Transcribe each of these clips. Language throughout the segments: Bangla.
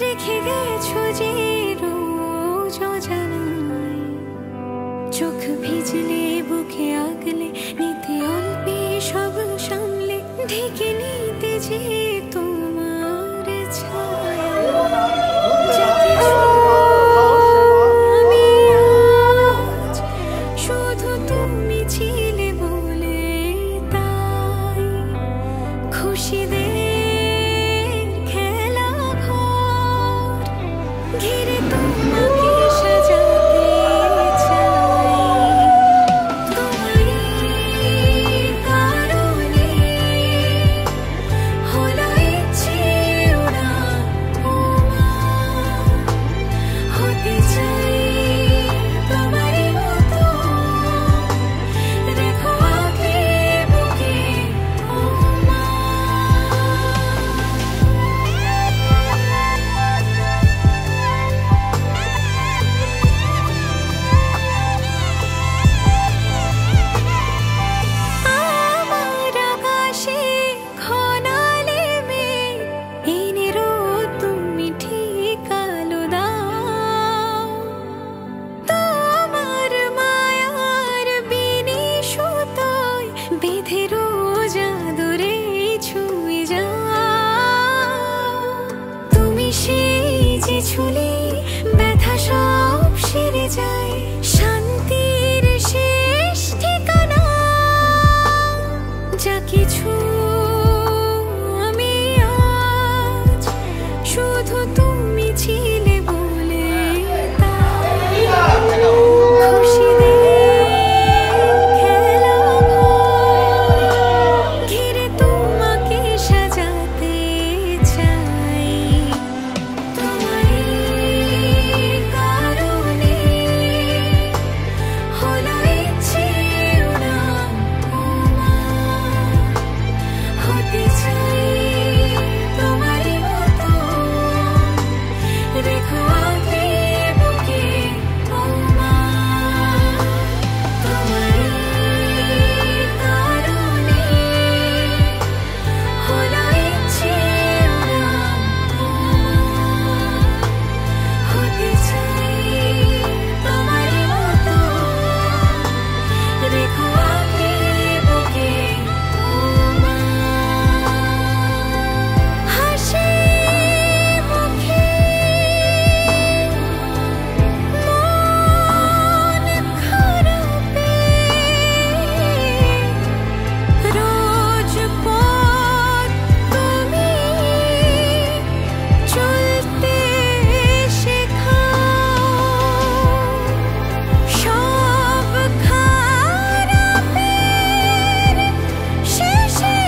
রেখে গেছো যে রোজ অজানায়। চোখ ভিজলে বুকে আগলে নিতে অল্পে সব সামলে ঢেকে নিতে যে তোমার ছায়া। যা কিছু আমি আজ শুধু তুমি ছিলে বলে তাই খুশিদের খেলা ঘর ঘিরে তোমাকে সাজাতে চাই। তোমারই কারণে হলো ইচ্ছে উড়ান হতে চাই তোমারই মতো। রেখো আঁকড়ে বুকে ও মা। আমার আকাশে ঘনালে মেঘ এনে রোদ তুমি ঠিক আলো দাও। তোমার মায়ার বিনি সুতোয় বেঁধে রোজ আদরে ছুঁয়ে যাও। তুমি সেই যে ছুলে ব্যথা সব সেরে যায়, শান্তির শেষ ঠিকানা। যা কিছু আমি আজ শুধু তুমি ছিলে বলে তাই খুশিদের খেলা ঘর ঘিরে তোমাকে সাজাতে চাই। তোমারই কারণে হলো ইচ্ছে উড়ান হতে চাই তোমারই মতো। রেখো আঁকড়ে বুকে ও মা। তোমারই কারণে হলো ইচ্ছে উড়ান হতে চাই তোমারই মতো। রেখো আঁকড়ে বুকে ও মা। হাসি মুখে মন খারাপে রোজ পথ তুমি চলতে শেখাও। সব খারাপের শেষে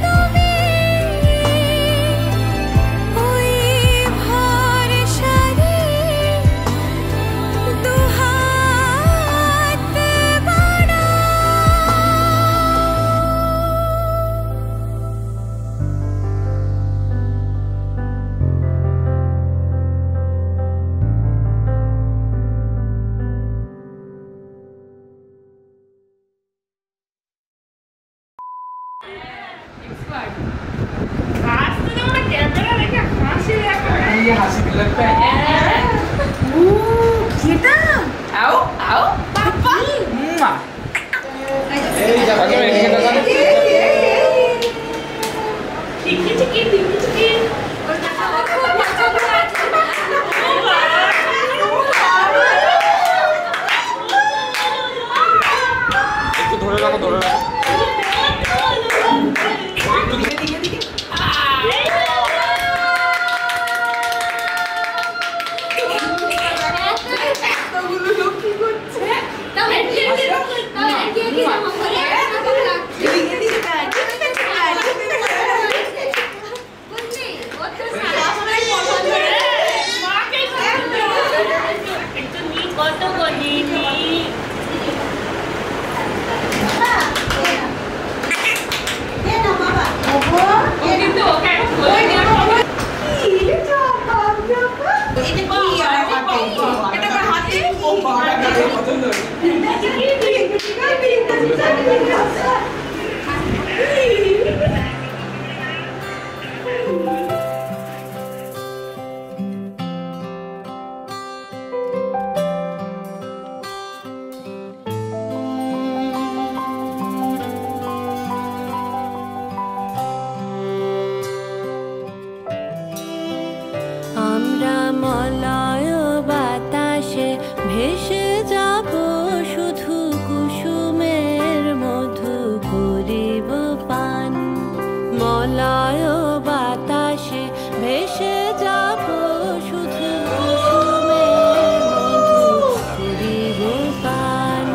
তুমি ওই ভরসারই দুহাত বাড়াও। आज तो जब मैं कैमरा लेके हंसी ये हासि दिलक पे kita आओ आओ पापा এই জায়গা में এদিকে দাদা टिकी टिकी टिकी टिकी একটু ধরে রাখো ধরে রাখো Tahu মলয় বাতাসে ভেসে যাব শুধু কুসুমের মধু করিব পান মলয় বাতাসে ভেসে যাব শুধু কুসুমের মধু করিব পান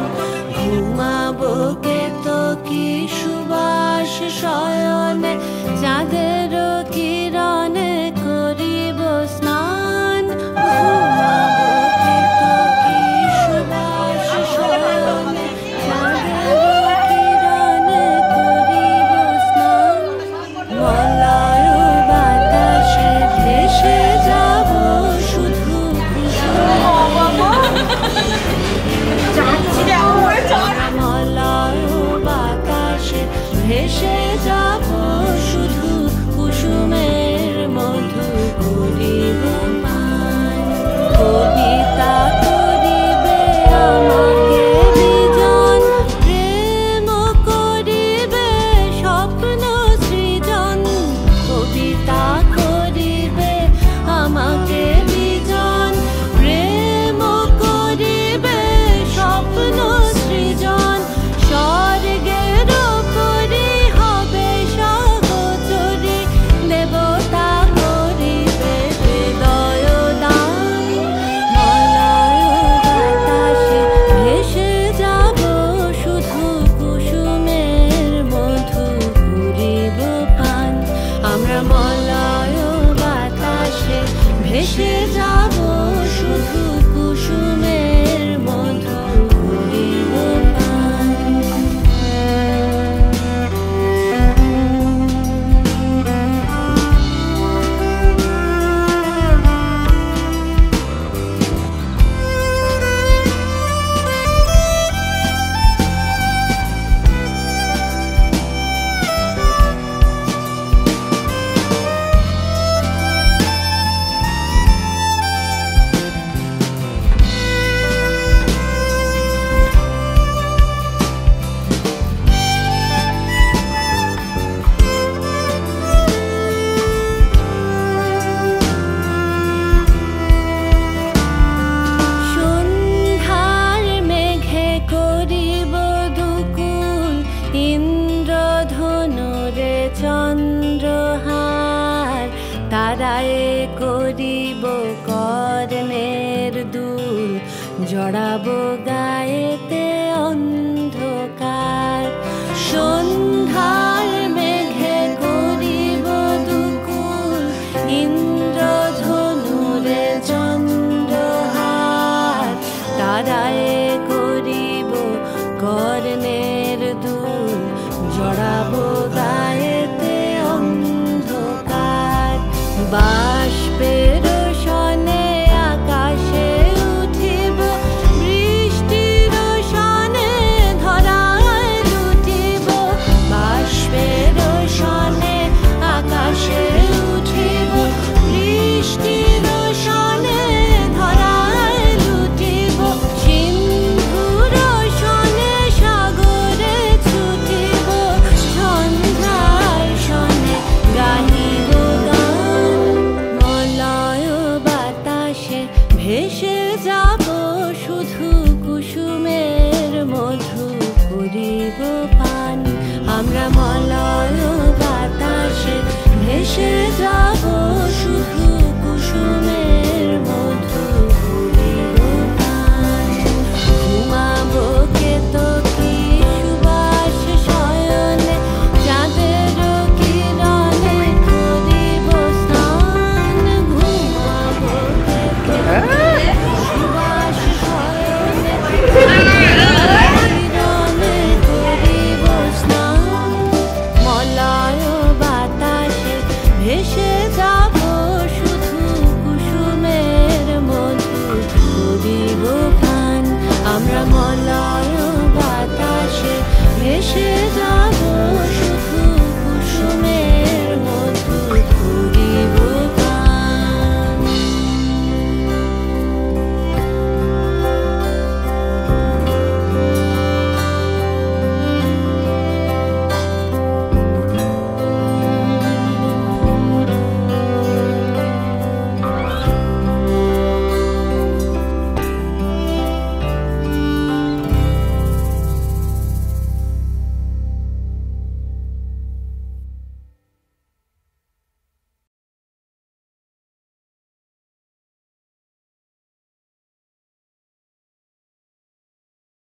ঘুমাবো কেতকী সুবাস শয়নে চাঁদের কিরণে করিব স্নান ঘুমাবো কেতকী সুবাস শয়নে চাঁদের কিরণে করিব স্নান মলয় বাতাসে ভেসে যাব শুধু মলয় বাতাসে ভেসে যাব শুধু কুসুমের মধু করিব পান কবিতা করিবে আমাকে বিজন প্রেম করিবে স্বপ্ন সৃজন কবিতা করিবে আমাকে বিজন প্রেম করিবে স্বপ্ন সৃজন স্বর্গের পরি হবে সহচরী দেবতা করিবে হৃদয় দান মলয় বাতাসে ভেসে যাব শুধু কুসুমের মধু করিব পান আমরা মলয় বাতাসে ভেসে যাব শুধু কুসুমের মধু করিব পান সন্ধ্যার মেঘে করিব দুকুল ইন্দ্রধনুরে চন্দ্রহার তারায় করিব কর্ণের দুল জড়াবো গায়েতে অন্ধকার সন্ধ্যার মেঘে করিব দুকুল ইন্দ্রধনুরে চন্দ্রহার তারায়